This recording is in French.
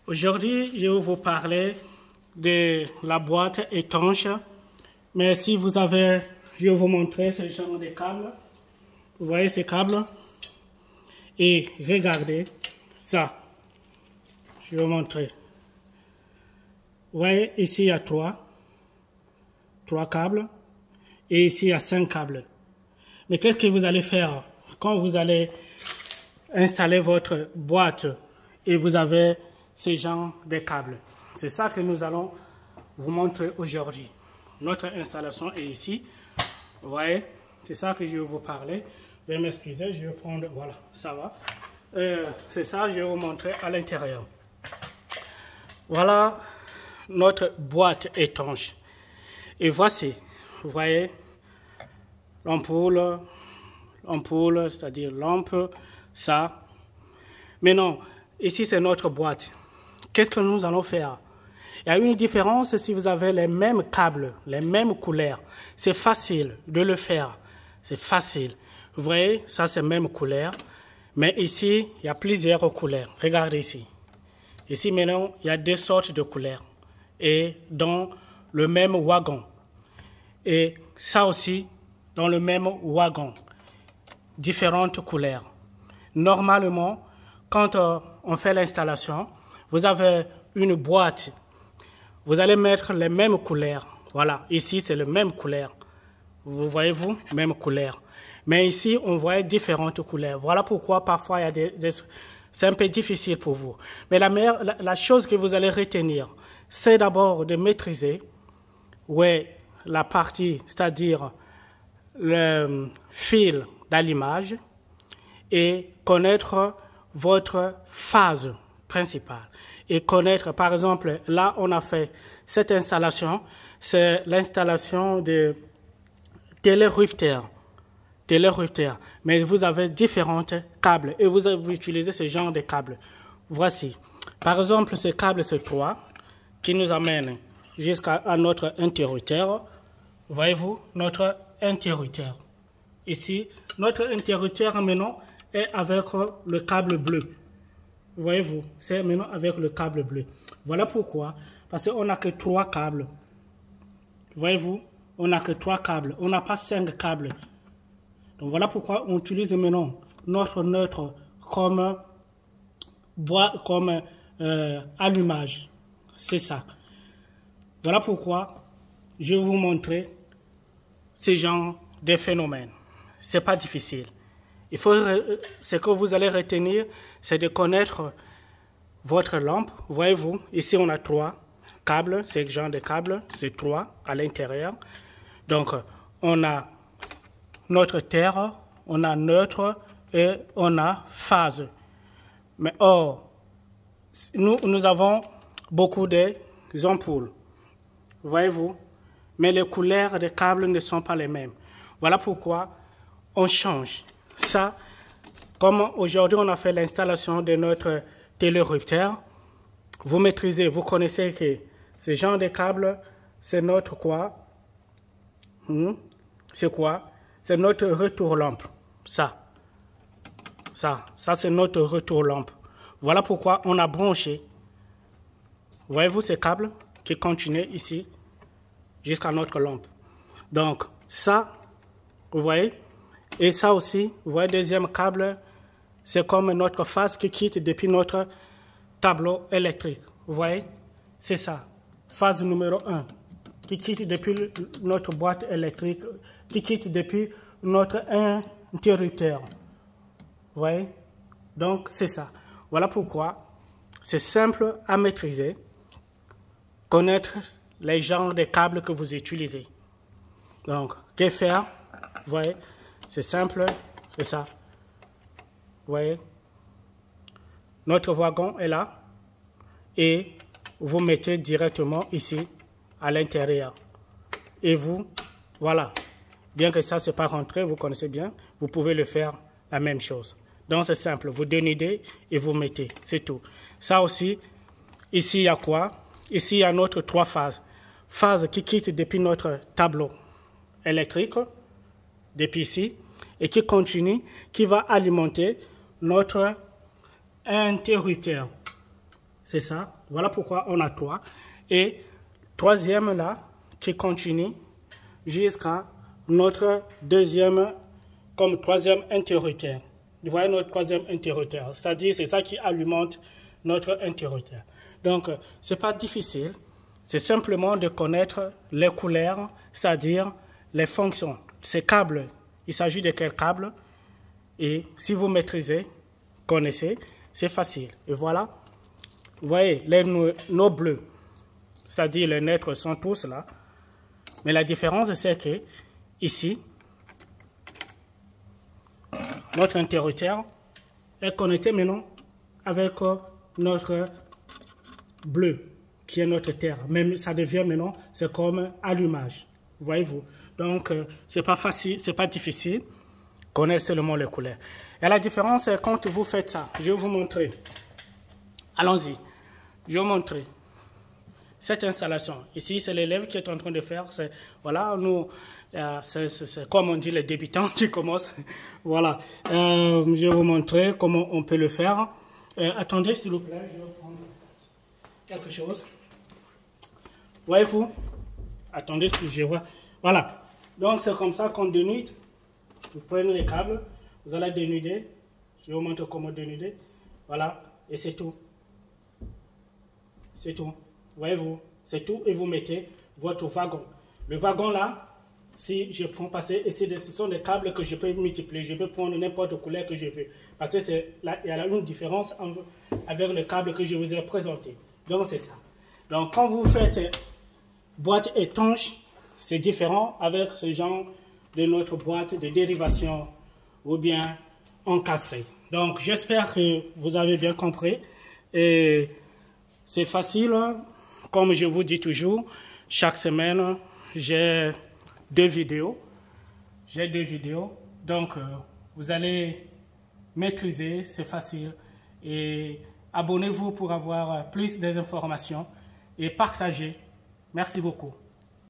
Aujourd'hui, je vais vous parler de la boîte étanche. Mais si vous avez, je vais vous montrer ce genre de câbles. Vous voyez ces câbles? Et regardez ça. Je vais vous montrer. Vous voyez, ici il y a trois câbles. Et ici il y a 5 câbles. Mais qu'est-ce que vous allez faire quand vous allez installer votre boîte et vous avez ce genre de câbles? C'est ça que nous allons vous montrer aujourd'hui. Notre installation est ici. Vous voyez, c'est ça que je vais vous parler. Veuillez m'excuser, je vais prendre, voilà, ça va. C'est ça, je vais vous montrer à l'intérieur. Voilà notre boîte étanche. Et voici, vous voyez, l'ampoule, c'est-à-dire lampe, ça. Mais non, ici c'est notre boîte. Qu'est-ce que nous allons faire? Il y a une différence si vous avez les mêmes câbles, les mêmes couleurs. C'est facile de le faire. C'est facile. Vous voyez, ça c'est même couleur. Mais ici, il y a plusieurs couleurs. Regardez ici. Ici maintenant, il y a 2 sortes de couleurs. Et dans le même wagon. Et ça aussi, dans le même wagon. Différentes couleurs. Normalement, quand on fait l'installation, vous avez une boîte. Vous allez mettre les mêmes couleurs. Voilà, ici c'est la même couleur. Vous voyez-vous, même couleur. Mais ici, on voit différentes couleurs. Voilà pourquoi parfois il y a c'est un peu difficile pour vous. Mais la chose que vous allez retenir, c'est d'abord de maîtriser la partie, c'est-à-dire le fil d'allumage et connaître votre phase principale. Et connaître, par exemple, là on a fait cette installation, c'est l'installation de télérupteur. Mais vous avez différents câbles et vous utilisez ce genre de câbles. Voici, par exemple, ce câble c'est 3 qui nous amène jusqu'à notre interrupteur. Voyez-vous, notre interrupteur. Ici, notre interrupteur maintenant est avec le câble bleu. Voyez-vous, c'est maintenant avec le câble bleu. Voilà pourquoi, parce qu'on n'a que 3 câbles. Voyez-vous, on n'a que 3 câbles, on n'a pas 5 câbles. Donc voilà pourquoi on utilise maintenant notre neutre comme allumage. C'est ça. Voilà pourquoi je vais vous montrer ce genre de phénomène. C'est pas difficile. Ce que vous allez retenir, c'est de connaître votre lampe. Voyez-vous, ici on a 3 câbles, ce genre de câbles, c'est 3 à l'intérieur. Donc, on a notre terre, on a neutre et on a phase. Mais nous avons beaucoup d'ampoules. Voyez-vous, mais les couleurs des câbles ne sont pas les mêmes. Voilà pourquoi on change. Ça, comme aujourd'hui on a fait l'installation de notre télérupteur, vous maîtrisez, vous connaissez que ce genre de câble, c'est notre quoi? C'est quoi? C'est notre retour lampe. Ça c'est notre retour lampe. Voilà pourquoi on a branché. Voyez-vous ces câbles qui continuent ici jusqu'à notre lampe. Donc ça, vous voyez? Et ça aussi, vous voyez, deuxième câble, c'est comme notre phase qui quitte depuis notre tableau électrique. Vous voyez? C'est ça. Phase numéro 1, qui quitte depuis notre boîte électrique, qui quitte depuis notre interrupteur. Vous voyez? Donc, c'est ça. Voilà pourquoi c'est simple à maîtriser, connaître les genres de câbles que vous utilisez. Donc, que faire? Vous voyez? C'est simple, c'est ça. Vous voyez? Notre wagon est là et vous mettez directement ici à l'intérieur. Et vous, voilà. Bien que ça, c'est pas rentré, vous connaissez bien, vous pouvez le faire la même chose. Donc, c'est simple. Vous donnez idée et vous mettez. C'est tout. Ça aussi, ici, il y a quoi? Ici, il y a notre 3 phases. Phase qui quitte depuis notre tableau électrique, depuis ici, et qui continue, qui va alimenter notre interrupteur. c'est ça. Voilà pourquoi on a 3. Et troisième là, qui continue jusqu'à notre deuxième, comme troisième interrupteur. Vous voyez notre troisième interrupteur, c'est-à-dire c'est ça qui alimente notre interrupteur. Donc, ce n'est pas difficile, c'est simplement de connaître les couleurs, c'est-à-dire les fonctions. Ces câbles, il s'agit de quels câbles? Et si vous maîtrisez, connaissez, c'est facile. Et voilà, vous voyez, nos bleus, c'est-à-dire les nêtres sont tous là. Mais la différence, c'est que ici, notre interrupteur est connecté maintenant avec notre bleu, qui est notre terre. Même ça devient maintenant, c'est comme allumage. Voyez-vous? Donc, c'est pas facile, c'est pas difficile. Connaître seulement les couleurs. Et la différence, c'est quand vous faites ça. Je vais vous montrer. Allons-y. Je vais vous montrer cette installation. Ici, c'est l'élève qui est en train de faire. Voilà, nous, c'est comme on dit les débutants qui commencent. Voilà. Je vais vous montrer comment on peut le faire. Attendez, s'il vous plaît, je vais prendre quelque chose. Voyez-vous? Attendez, si je vois. Voilà. Donc, c'est comme ça qu'on dénude. Vous prenez les câbles, vous allez dénuder. Je vais vous montrer comment dénuder. Voilà. Et c'est tout. C'est tout. Voyez-vous? C'est tout. Et vous mettez votre wagon. Le wagon là, si je prends passer, et ce sont des câbles que je peux multiplier. Je peux prendre n'importe couleur que je veux. Parce que il y a une différence avec le câble que je vous ai présenté. Donc c'est ça. Donc quand vous faites boîte étanche, c'est différent avec ce genre de notre boîte de dérivation ou bien encastrée. Donc j'espère que vous avez bien compris. Et c'est facile. Comme je vous dis toujours, chaque semaine, j'ai 2 vidéos. Donc, vous allez maîtriser, c'est facile. Et abonnez-vous pour avoir plus d'informations et partagez. Merci beaucoup.